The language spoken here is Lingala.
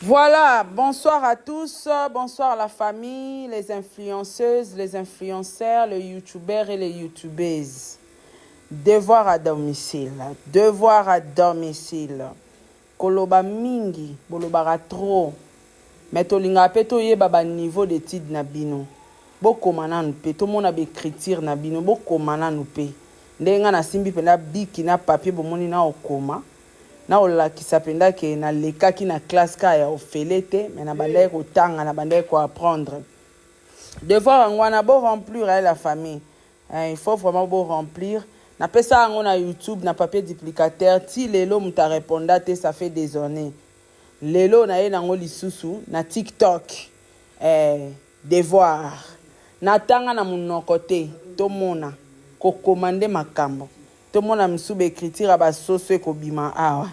Voilà, bonsoir à tous, bonsoir la famille, les influenceuses, les influenceurs, les youtubeurs et les youtubeuses. Devoir à domicile, devoir à domicile. Koloba mingi, bolobara trop. Mais tolinga pe to yeba ba niveau d'étude na bino. Bokoma nanu pe, to mona be écriture na bino, bokoma nanu pe. Ndenga na simbi penda biki na papier bomoni na okoma. Na olakisa penda ke na lekaki na classe ka ya ofele te, mais na bandai kotanga, na bandai ko apprendre. Devoir ngwana bo remplir la famille. Il faut vraiment bo remplir. Na pesa ngo na YouTube na papier duplicateur ti lelo muta réponda te ça fait des années. Lelo na ye nango lisusu na TikTok. Devoir. Na tanga na munoko te to mona ko commander makambo. To mona msube écriture ba soso ko bima awa.